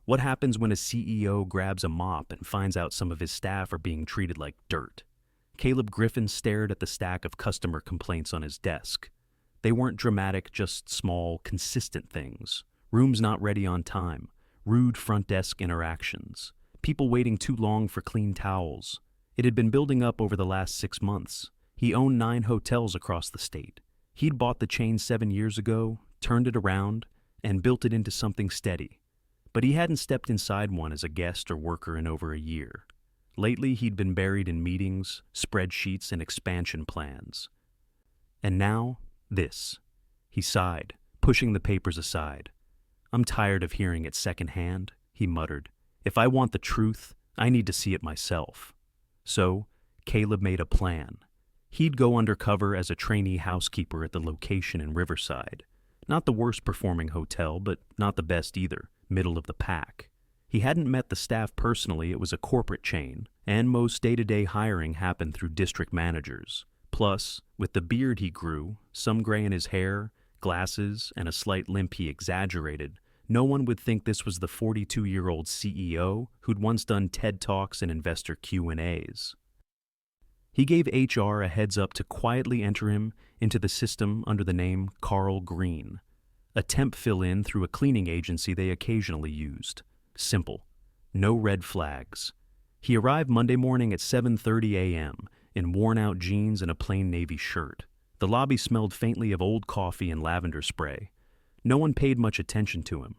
What happens when a CEO grabs a mop and finds out some of his staff are being treated like dirt? Caleb Griffin stared at the stack of customer complaints on his desk. They weren't dramatic, just small, consistent things. Rooms not ready on time, rude front desk interactions, people waiting too long for clean towels. It had been building up over the last 6 months. He owned 9 hotels across the state. He'd bought the chain 7 years ago, turned it around, and built it into something steady. But he hadn't stepped inside one as a guest or worker in over a year. Lately, he'd been buried in meetings, spreadsheets, and expansion plans. And now, this. He sighed, pushing the papers aside. "I'm tired of hearing it secondhand," he muttered. "If I want the truth, I need to see it myself." So, Caleb made a plan. He'd go undercover as a trainee housekeeper at the location in Riverside. Not the worst performing hotel, but not the best either, middle of the pack. He hadn't met the staff personally, it was a corporate chain, and most day-to-day hiring happened through district managers. Plus, with the beard he grew, some gray in his hair, glasses, and a slight limp he exaggerated, no one would think this was the 42-year-old CEO who'd once done TED Talks and investor Q&As. He gave HR a heads up to quietly enter him into the system under the name Carl Green, a temp fill-in through a cleaning agency they occasionally used. Simple. No red flags. He arrived Monday morning at 7:30 a.m. in worn-out jeans and a plain navy shirt. The lobby smelled faintly of old coffee and lavender spray. No one paid much attention to him.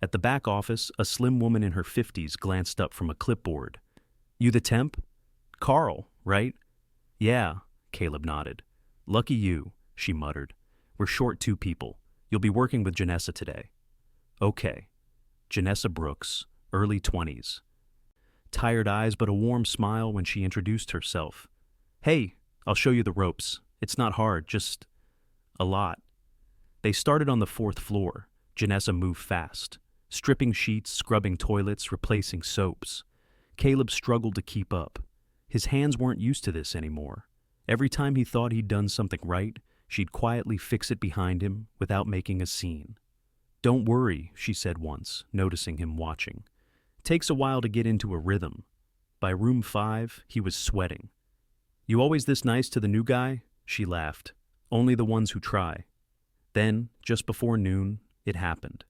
At the back office, a slim woman in her 50s glanced up from a clipboard. "You the temp? Carl, right?" "Yeah," Caleb nodded. "Lucky you," she muttered. "We're short 2 people. You'll be working with Janessa today." "Okay." Janessa Brooks, early 20s. Tired eyes but a warm smile when she introduced herself. "Hey, I'll show you the ropes. It's not hard, just a lot." They started on the 4th floor. Janessa moved fast, stripping sheets, scrubbing toilets, replacing soaps. Caleb struggled to keep up. His hands weren't used to this anymore. Every time he thought he'd done something right, she'd quietly fix it behind him without making a scene. "Don't worry," she said once, noticing him watching. "Takes a while to get into a rhythm." By room 5, he was sweating. "You always this nice to the new guy?" She laughed. "Only the ones who try." Then, just before noon, it happened.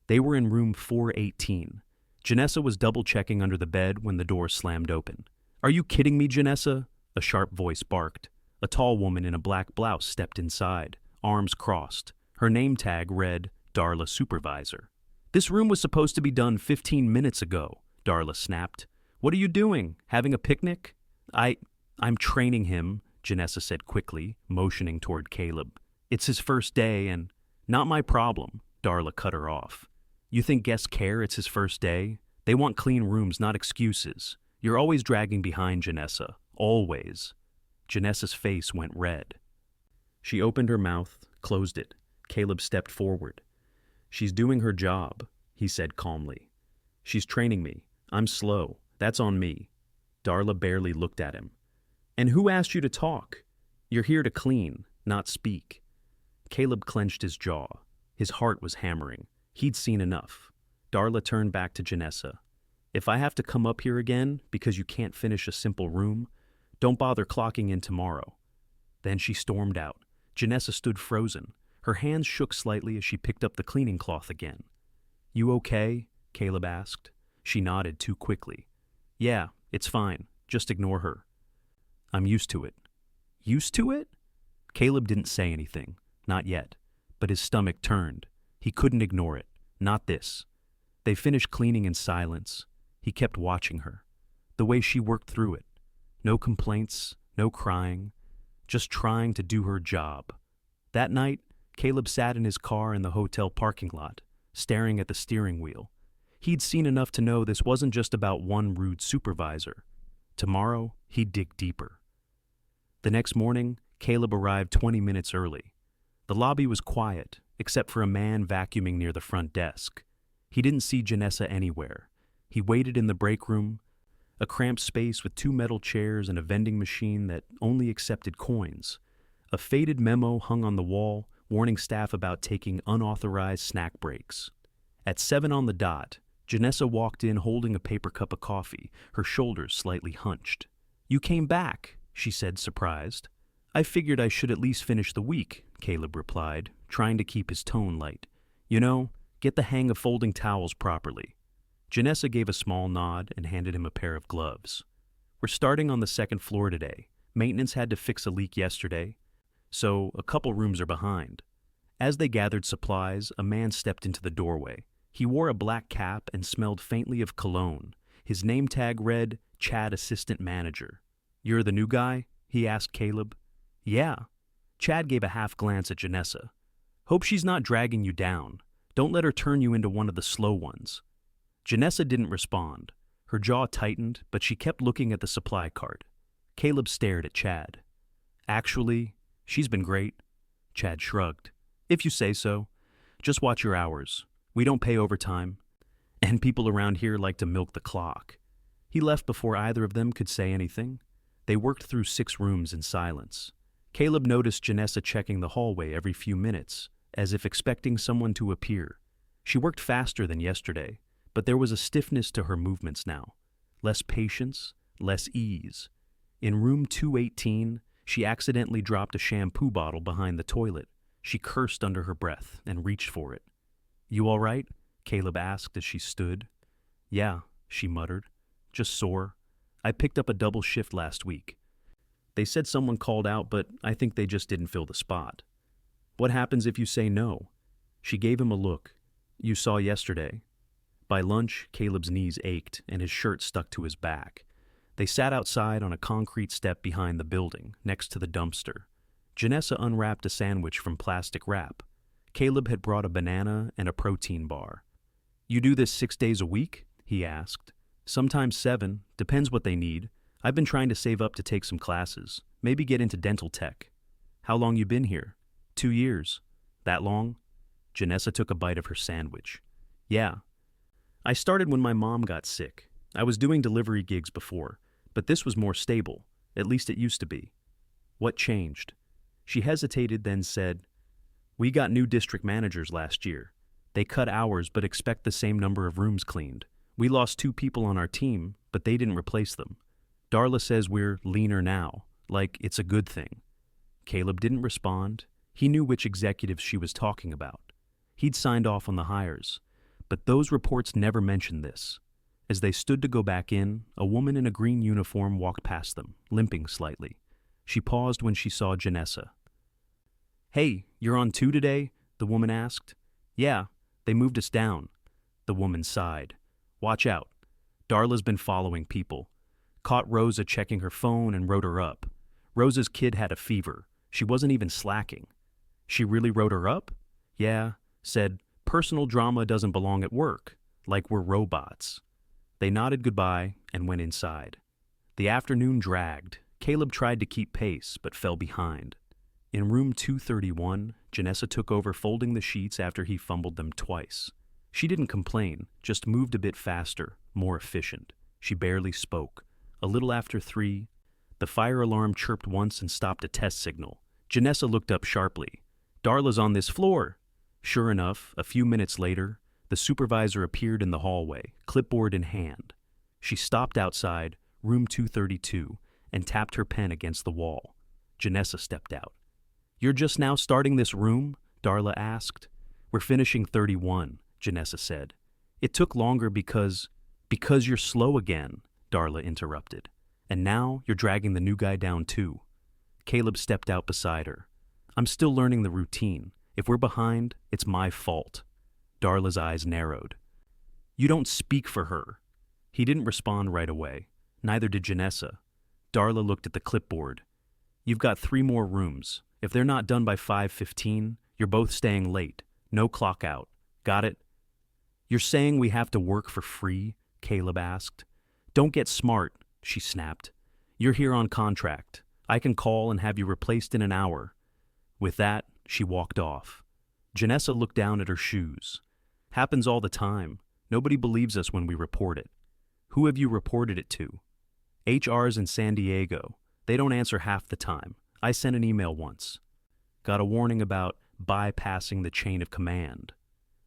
They were in room 418. Janessa was double-checking under the bed when the door slammed open. "Are you kidding me, Janessa?" a sharp voice barked. A tall woman in a black blouse stepped inside, arms crossed. Her name tag read, Darla Supervisor. "This room was supposed to be done 15 minutes ago," Darla snapped. "What are you doing? Having a picnic?" I'm training him," Janessa said quickly, motioning toward Caleb. "It's his first day and—" "Not my problem," Darla cut her off. "You think guests care it's his first day? They want clean rooms, not excuses. You're always dragging behind, Janessa. Always." Janessa's face went red. She opened her mouth, closed it. Caleb stepped forward. "She's doing her job," he said calmly. "She's training me. I'm slow. That's on me." Darla barely looked at him. "And who asked you to talk? You're here to clean, not speak." Caleb clenched his jaw. His heart was hammering. He'd seen enough. Darla turned back to Janessa. "If I have to come up here again because you can't finish a simple room, don't bother clocking in tomorrow." Then she stormed out. Janessa stood frozen. Her hands shook slightly as she picked up the cleaning cloth again. "You okay?" Caleb asked. She nodded too quickly. "Yeah, it's fine. Just ignore her." "I'm used to it." "Used to it?" Caleb didn't say anything. Not yet. But his stomach turned. He couldn't ignore it. Not this. They finished cleaning in silence. He kept watching her. The way she worked through it. No complaints, no crying. Just trying to do her job. That night, Caleb sat in his car in the hotel parking lot, staring at the steering wheel. He'd seen enough to know this wasn't just about one rude supervisor. Tomorrow, he'd dig deeper. The next morning, Caleb arrived 20 minutes early. The lobby was quiet, except for a man vacuuming near the front desk. He didn't see Janessa anywhere. He waited in the break room, a cramped space with 2 metal chairs and a vending machine that only accepted coins. A faded memo hung on the wall, warning staff about taking unauthorized snack breaks. At 7 on the dot, Janessa walked in holding a paper cup of coffee, her shoulders slightly hunched. "You came back," she said, surprised. "I figured I should at least finish the week," Caleb replied, trying to keep his tone light. "You know, get the hang of folding towels properly." Janessa gave a small nod and handed him a pair of gloves. "We're starting on the second floor today. Maintenance had to fix a leak yesterday, so a couple rooms are behind." As they gathered supplies, a man stepped into the doorway. He wore a black cap and smelled faintly of cologne. His name tag read, Chad Assistant Manager. "You're the new guy?" he asked Caleb. "Yeah." Chad gave a half glance at Janessa. "Hope she's not dragging you down. Don't let her turn you into one of the slow ones." Janessa didn't respond. Her jaw tightened, but she kept looking at the supply cart. Caleb stared at Chad. "Actually, she's been great." Chad shrugged. "If you say so. Just watch your hours. We don't pay overtime. And people around here like to milk the clock." He left before either of them could say anything. They worked through 6 rooms in silence. Caleb noticed Janessa checking the hallway every few minutes, as if expecting someone to appear. She worked faster than yesterday, but there was a stiffness to her movements now. Less patience, less ease. In room 218, she accidentally dropped a shampoo bottle behind the toilet. She cursed under her breath and reached for it. "You all right?" Caleb asked as she stood. "Yeah," she muttered. "Just sore. I picked up a double shift last week. They said someone called out, but I think they just didn't fill the spot." "What happens if you say no?" She gave him a look. "You saw yesterday." By lunch, Caleb's knees ached and his shirt stuck to his back. They sat outside on a concrete step behind the building, next to the dumpster. Janessa unwrapped a sandwich from plastic wrap. Caleb had brought a banana and a protein bar. "You do this 6 days a week?" he asked. "Sometimes 7, depends what they need. I've been trying to save up to take some classes, maybe get into dental tech." "How long you been here?" 2 years. "That long?" Janessa took a bite of her sandwich. "Yeah. I started when my mom got sick. I was doing delivery gigs before, but this was more stable. At least it used to be." "What changed?" She hesitated, then said, "We got new district managers last year. They cut hours but expect the same number of rooms cleaned. We lost 2 people on our team, but they didn't replace them. Darla says we're leaner now, like it's a good thing." Caleb didn't respond. He knew which executives she was talking about. He'd signed off on the hires, but those reports never mentioned this. As they stood to go back in, a woman in a green uniform walked past them, limping slightly. She paused when she saw Janessa. "Hey, you're on 2 today?" the woman asked. "Yeah, they moved us down." The woman sighed. "Watch out. Darla's been following people. Caught Rosa checking her phone and wrote her up. Rosa's kid had a fever. She wasn't even slacking." "She really wrote her up?" "Yeah, said, personal drama doesn't belong at work, like we're robots." They nodded goodbye and went inside. The afternoon dragged. Caleb tried to keep pace, but fell behind. In room 231, Janessa took over folding the sheets after he fumbled them twice. She didn't complain, just moved a bit faster, more efficient. She barely spoke. A little after 3, the fire alarm chirped once and stopped a test signal. Janessa looked up sharply. "Darla's on this floor." Sure enough, a few minutes later, the supervisor appeared in the hallway, clipboard in hand. She stopped outside, room 232, and tapped her pen against the wall. Janessa stepped out. "You're just now starting this room?" Darla asked. "We're finishing 31, Janessa said. "It took longer because you're slow again," Darla interrupted. "And now you're dragging the new guy down too." Caleb stepped out beside her. "I'm still learning the routine. If we're behind, it's my fault." Darla's eyes narrowed. "You don't speak for her." He didn't respond right away. Neither did Janessa. Darla looked at the clipboard. "You've got 3 more rooms. If they're not done by 5:15, you're both staying late. No clock out. Got it?" "You're saying we have to work for free?" Caleb asked. "Don't get smart," she snapped. "You're here on contract. I can call and have you replaced in an hour." With that, she walked off. Janessa looked down at her shoes. "Happens all the time. Nobody believes us when we report it." "Who have you reported it to?" "HR's in San Diego. They don't answer half the time. I sent an email once." "Got a warning about bypassing the chain of command."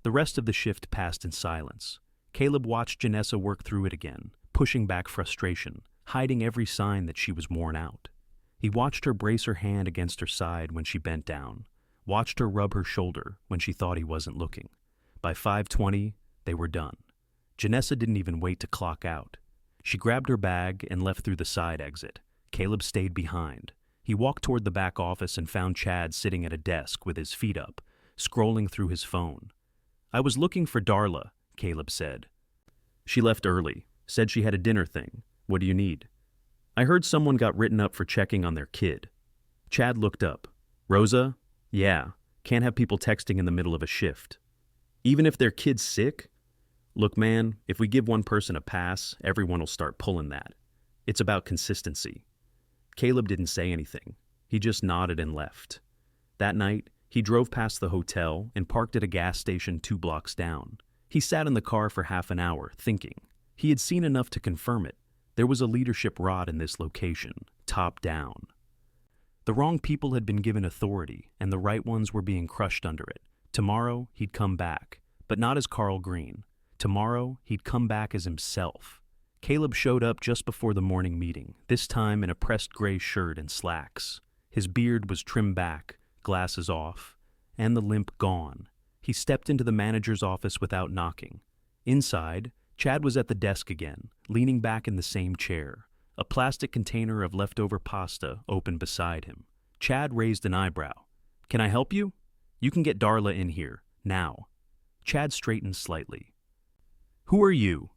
The rest of the shift passed in silence. Caleb watched Janessa work through it again, pushing back frustration, hiding every sign that she was worn out. He watched her brace her hand against her side when she bent down, watched her rub her shoulder when she thought he wasn't looking. By 5:20, they were done. Janessa didn't even wait to clock out. She grabbed her bag and left through the side exit. Caleb stayed behind. He walked toward the back office and found Chad sitting at a desk with his feet up, scrolling through his phone. "I was looking for Darla," Caleb said. "She left early, said she had a dinner thing. What do you need?" "I heard someone got written up for checking on their kid." Chad looked up. "Rosa? Yeah, can't have people texting in the middle of a shift. Even if their kid's sick? Look, man, if we give one person a pass, everyone will start pulling that. It's about consistency." Caleb didn't say anything. He just nodded and left. That night, he drove past the hotel and parked at a gas station 2 blocks down. He sat in the car for half an hour, thinking. He had seen enough to confirm it. There was a leadership rot in this location, top down. The wrong people had been given authority, and the right ones were being crushed under it. Tomorrow, he'd come back, but not as Carl Green. Tomorrow, he'd come back as himself. Caleb showed up just before the morning meeting, this time in a pressed gray shirt and slacks. His beard was trimmed back, glasses off, and the limp gone. He stepped into the manager's office without knocking. Inside, Chad was at the desk again, leaning back in the same chair. A plastic container of leftover pasta open beside him. Chad raised an eyebrow. "Can I help you? You can get Darla in here, now." Chad straightened slightly. "Who are you?"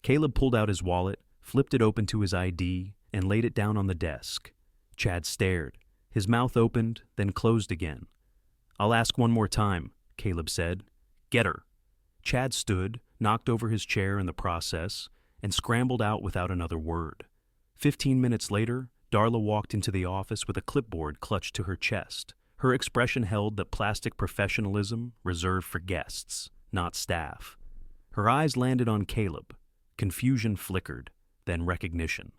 Caleb pulled out his wallet, flipped it open to his ID, and laid it down on the desk. Chad stared. His mouth opened, then closed again. "I'll ask one more time," Caleb said. "Get her." Chad stood, knocked over his chair in the process, and scrambled out without another word. 15 minutes later, Darla walked into the office with a clipboard clutched to her chest. Her expression held that plastic professionalism reserved for guests, not staff. Her eyes landed on Caleb. Confusion flickered, then recognition.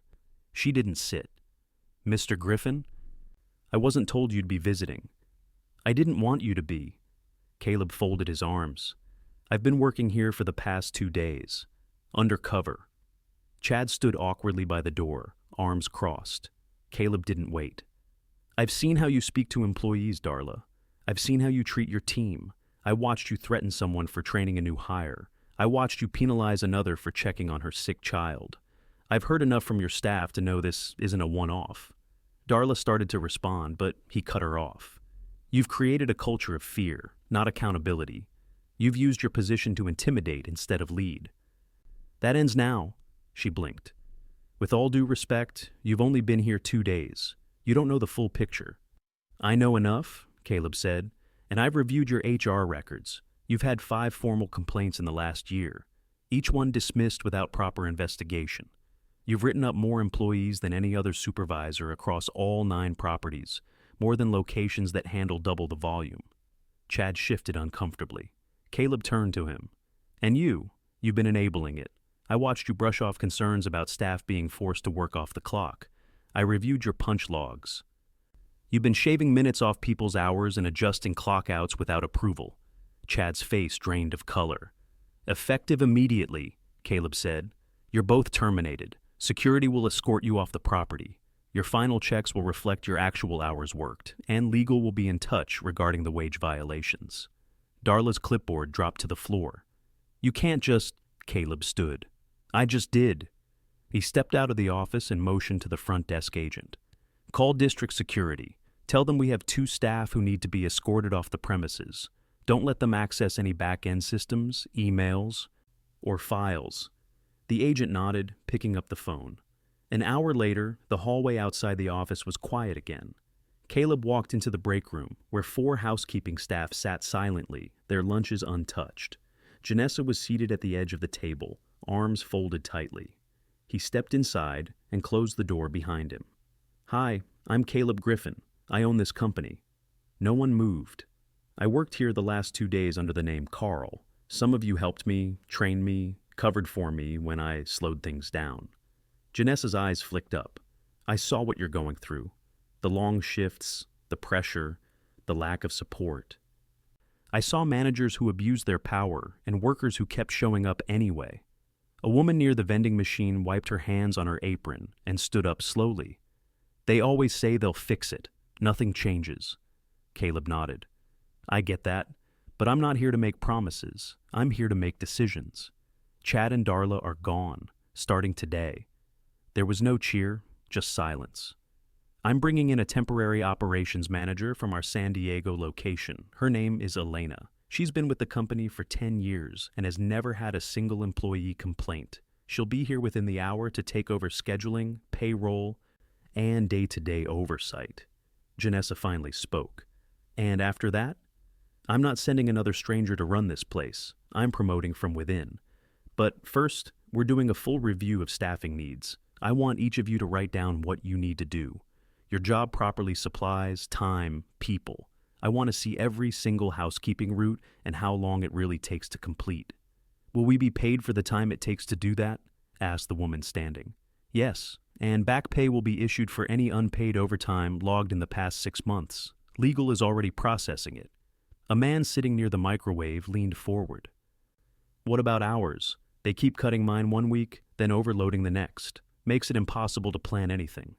She didn't sit. "Mr. Griffin? I wasn't told you'd be visiting." "I didn't want you to be." Caleb folded his arms. "I've been working here for the past 2 days. Undercover." Chad stood awkwardly by the door, arms crossed. Caleb didn't wait. "I've seen how you speak to employees, Darla. I've seen how you treat your team. I watched you threaten someone for training a new hire. I watched you penalize another for checking on her sick child. I've heard enough from your staff to know this isn't a one-off." Darla started to respond, but he cut her off. "You've created a culture of fear, not accountability. You've used your position to intimidate instead of lead." "That ends now," she blinked. "With all due respect, you've only been here 2 days. You don't know the full picture." "I know enough," Caleb said, "and I've reviewed your HR records. You've had 5 formal complaints in the last year, each one dismissed without proper investigation. You've written up more employees than any other supervisor across all 9 properties, more than locations that handle double the volume." Chad shifted uncomfortably. Caleb turned to him. "And you've been enabling it. I watched you brush off concerns about staff being forced to work off the clock. I reviewed your punch logs. You've been shaving minutes off people's hours and adjusting clock outs without approval." Chad's face drained of color. "Effective immediately," Caleb said. "You're both terminated. Security will escort you off the property. Your final checks will reflect your actual hours worked, and legal will be in touch regarding the wage violations." Darla's clipboard dropped to the floor. "You can't just—" Caleb stood. "I just did." He stepped out of the office and motioned to the front desk agent. "Call district security. Tell them we have 2 staff who need to be escorted off the premises. Don't let them access any back-end systems, emails, or files." The agent nodded, picking up the phone. An hour later, the hallway outside the office was quiet again. Caleb walked into the break room, where 4 housekeeping staff sat silently, their lunches untouched. Janessa was seated at the edge of the table, arms folded tightly. He stepped inside and closed the door behind him. "Hi, I'm Caleb Griffin. I own this company." No one moved. "I worked here the last 2 days under the name Carl. Some of you helped me, trained me, covered for me when I slowed things down." Janessa's eyes flicked up. "I saw what you're going through. The long shifts, the pressure, the lack of support. I saw managers who abused their power and workers who kept showing up anyway. A woman near the vending machine wiped her hands on her apron and stood up slowly. They always say they'll fix it. Nothing changes. Caleb nodded. I get that, but I'm not here to make promises. I'm here to make decisions. Chad and Darla are gone, starting today. There was no cheer, just silence. I'm bringing in a temporary operations manager from our San Diego location. Her name is Elena. She's been with the company for 10 years and has never had a single employee complaint. She'll be here within the hour to take over scheduling, payroll, and day-to-day oversight. Janessa finally spoke. And after that, I'm not sending another stranger to run this place. I'm promoting from within. But first, we're doing a full review of staffing needs. I want each of you to write down what you need to do. Your job properly supplies time, people. I want to see every single housekeeping route and how long it really takes to complete. Will we be paid for the time it takes to do that? Asked the woman standing. Yes, and back pay will be issued for any unpaid overtime logged in the past 6 months. Legal is already processing it. A man sitting near the microwave leaned forward. What about hours? They keep cutting mine one week, then overloading the next. Makes it impossible to plan anything.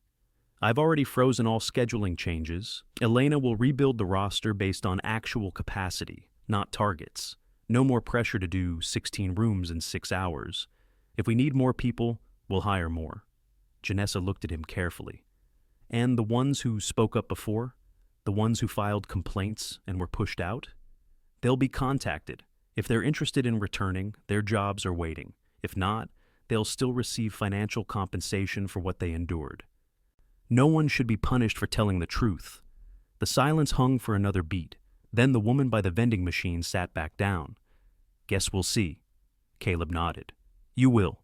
I've already frozen all scheduling changes. Elena will rebuild the roster based on actual capacity, not targets. No more pressure to do 16 rooms in 6 hours. If we need more people, we'll hire more. Janessa looked at him carefully. And the ones who spoke up before? The ones who filed complaints and were pushed out? They'll be contacted. If they're interested in returning, their jobs are waiting. If not, they'll still receive financial compensation for what they endured. No one should be punished for telling the truth. The silence hung for another beat. Then the woman by the vending machine sat back down. Guess we'll see. Caleb nodded. You will.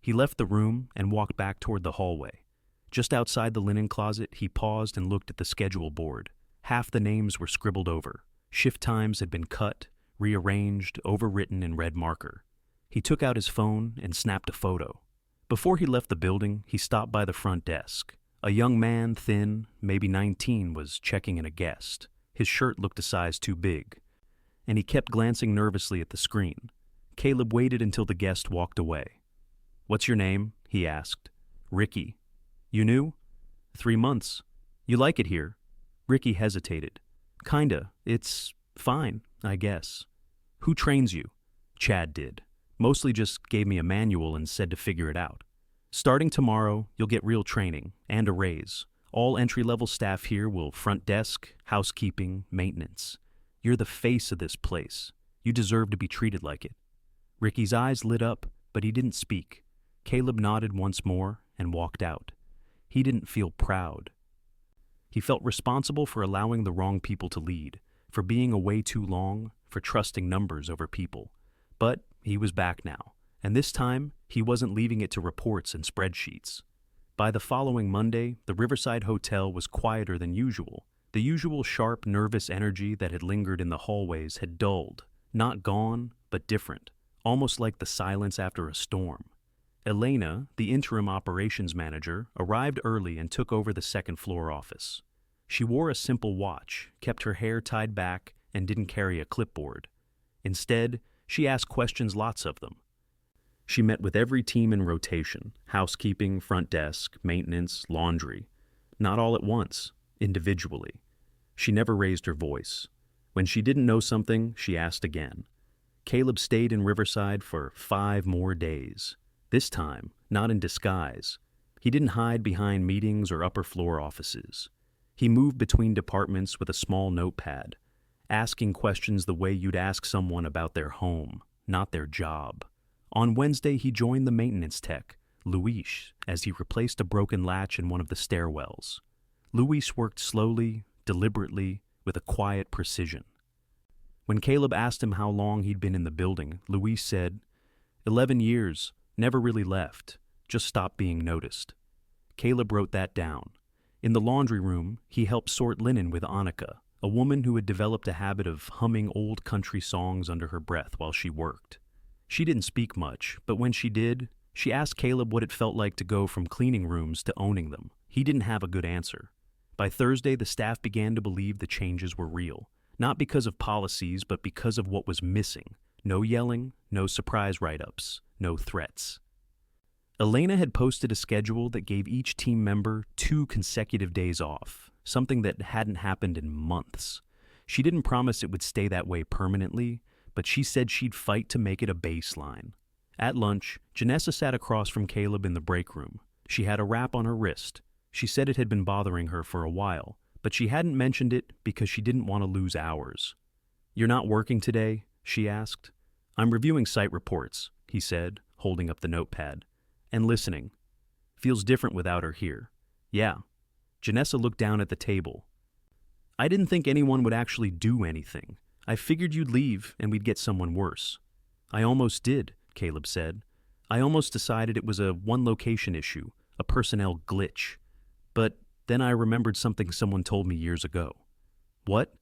He left the room and walked back toward the hallway. Just outside the linen closet, he paused and looked at the schedule board. Half the names were scribbled over. Shift times had been cut, rearranged, overwritten in red marker. He took out his phone and snapped a photo. Before he left the building, he stopped by the front desk. A young man, thin, maybe 19, was checking in a guest. His shirt looked a size too big, and he kept glancing nervously at the screen. Caleb waited until the guest walked away. What's your name? He asked. Ricky. You new? 3 months. You like it here? Ricky hesitated. Kinda. It's fine, I guess. Who trains you? Chad did. Mostly just gave me a manual and said to figure it out. Starting tomorrow, you'll get real training and a raise. All entry-level staff here will front desk, housekeeping, maintenance. You're the face of this place. You deserve to be treated like it. Ricky's eyes lit up, but he didn't speak. Caleb nodded once more and walked out. He didn't feel proud. He felt responsible for allowing the wrong people to lead, for being away too long, for trusting numbers over people. But he was back now. And this time, he wasn't leaving it to reports and spreadsheets. By the following Monday, the Riverside Hotel was quieter than usual. The usual sharp, nervous energy that had lingered in the hallways had dulled, not gone, but different, almost like the silence after a storm. Elena, the interim operations manager, arrived early and took over the second-floor office. She wore a simple watch, kept her hair tied back, and didn't carry a clipboard. Instead, she asked questions, lots of them. She met with every team in rotation, housekeeping, front desk, maintenance, laundry. Not all at once, individually. She never raised her voice. When she didn't know something, she asked again. Caleb stayed in Riverside for 5 more days. This time, not in disguise. He didn't hide behind meetings or upper-floor offices. He moved between departments with a small notepad, asking questions the way you'd ask someone about their home, not their job. On Wednesday, he joined the maintenance tech, Luis, as he replaced a broken latch in one of the stairwells. Luis worked slowly, deliberately, with a quiet precision. When Caleb asked him how long he'd been in the building, Luis said, 11 years, never really left, just stopped being noticed. Caleb wrote that down. In the laundry room, he helped sort linen with Annika, a woman who had developed a habit of humming old country songs under her breath while she worked. She didn't speak much, but when she did, she asked Caleb what it felt like to go from cleaning rooms to owning them. He didn't have a good answer. By Thursday, the staff began to believe the changes were real. Not because of policies, but because of what was missing. No yelling, no surprise write-ups, no threats. Elena had posted a schedule that gave each team member 2 consecutive days off, something that hadn't happened in months. She didn't promise it would stay that way permanently, but she said she'd fight to make it a baseline. At lunch, Janessa sat across from Caleb in the break room. She had a wrap on her wrist. She said it had been bothering her for a while, but she hadn't mentioned it because she didn't want to lose hours. "You're not working today?" she asked. "I'm reviewing site reports," he said, holding up the notepad. "And listening. Feels different without her here." "Yeah." Janessa looked down at the table. "I didn't think anyone would actually do anything. I figured you'd leave and we'd get someone worse." "I almost did," Caleb said. "I almost decided it was a one-location issue, a personnel glitch. But then I remembered something someone told me years ago." "What?"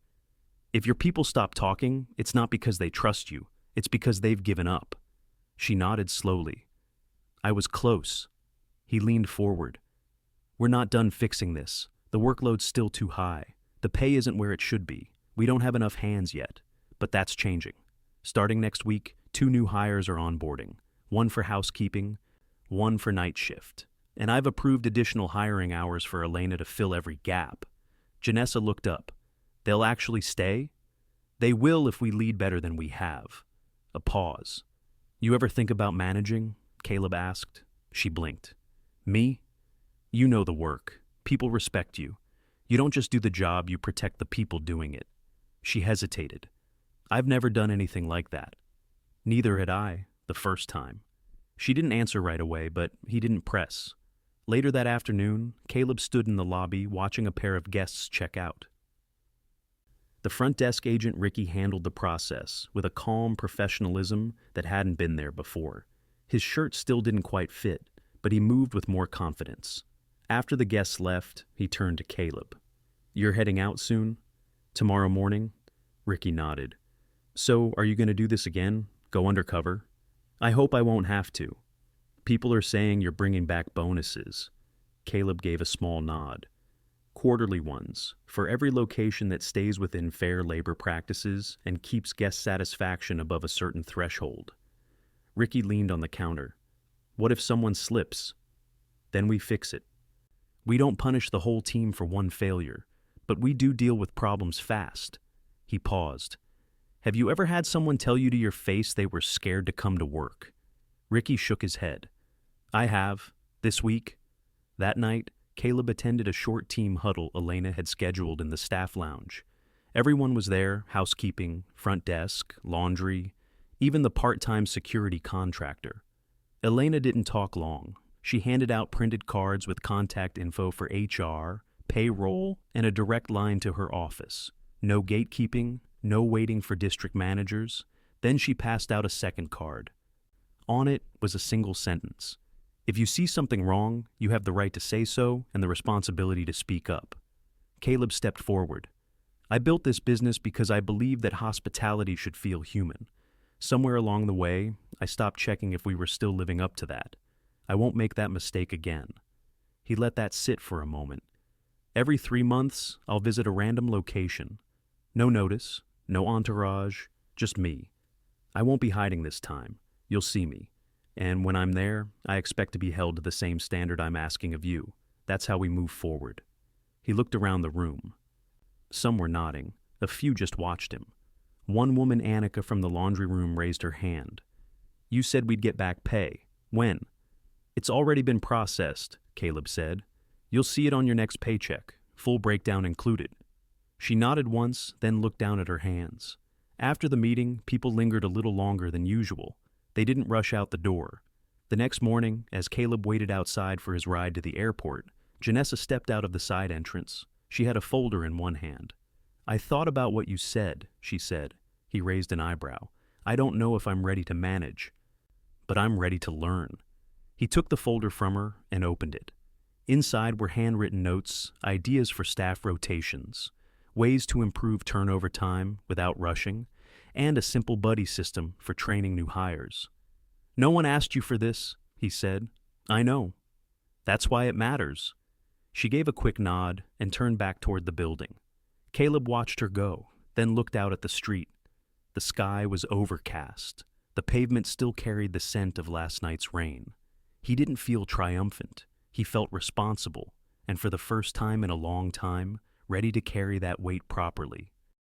"If your people stop talking, it's not because they trust you. It's because they've given up." She nodded slowly. "I was close." He leaned forward. "We're not done fixing this. The workload's still too high. The pay isn't where it should be. We don't have enough hands yet. But that's changing. Starting next week, 2 new hires are onboarding. 1 for housekeeping, 1 for night shift. And I've approved additional hiring hours for Elena to fill every gap." Janessa looked up. "They'll actually stay?" "They will if we lead better than we have." A pause. "You ever think about managing?" Caleb asked. She blinked. "Me? You know the work. People respect you. You don't just do the job, you protect the people doing it." She hesitated. "I've never done anything like that." "Neither had I, the first time." She didn't answer right away, but he didn't press. Later that afternoon, Caleb stood in the lobby watching a pair of guests check out. The front desk agent Ricky handled the process with a calm professionalism that hadn't been there before. His shirt still didn't quite fit, but he moved with more confidence. After the guests left, he turned to Caleb. "You're heading out soon?" "Tomorrow morning?" Ricky nodded. "So, are you going to do this again? Go undercover?" "I hope I won't have to." "People are saying you're bringing back bonuses." Caleb gave a small nod. "Quarterly ones, for every location that stays within fair labor practices and keeps guest satisfaction above a certain threshold." Ricky leaned on the counter. "What if someone slips?" "Then we fix it. We don't punish the whole team for one failure, but we do deal with problems fast." He paused. "Have you ever had someone tell you to your face they were scared to come to work?" Ricky shook his head. "I have. This week." That night, Caleb attended a short team huddle Elena had scheduled in the staff lounge. Everyone was there, housekeeping, front desk, laundry, even the part-time security contractor. Elena didn't talk long. She handed out printed cards with contact info for HR, payroll, and a direct line to her office. No gatekeeping, no waiting for district managers. Then she passed out a second card. On it was a single sentence. "If you see something wrong, you have the right to say so and the responsibility to speak up." Caleb stepped forward. "I built this business because I believe that hospitality should feel human. Somewhere along the way, I stopped checking if we were still living up to that. I won't make that mistake again." He let that sit for a moment. "Every 3 months, I'll visit a random location. No notice, no entourage, just me. I won't be hiding this time. You'll see me. And when I'm there, I expect to be held to the same standard I'm asking of you. That's how we move forward." He looked around the room. Some were nodding. A few just watched him. One woman, Annika from the laundry room, raised her hand. "You said we'd get back pay. When?" "It's already been processed," Caleb said. "You'll see it on your next paycheck, full breakdown included." She nodded once, then looked down at her hands. After the meeting, people lingered a little longer than usual. They didn't rush out the door. The next morning, as Caleb waited outside for his ride to the airport, Janessa stepped out of the side entrance. She had a folder in one hand. "I thought about what you said," she said. He raised an eyebrow. "I don't know if I'm ready to manage, but I'm ready to learn." He took the folder from her and opened it. Inside were handwritten notes, ideas for staff rotations, ways to improve turnover time without rushing, and a simple buddy system for training new hires. "No one asked you for this," he said. "I know. That's why it matters." She gave a quick nod and turned back toward the building. Caleb watched her go, then looked out at the street. The sky was overcast. The pavement still carried the scent of last night's rain. He didn't feel triumphant. He felt responsible, and for the first time in a long time, ready to carry that weight properly.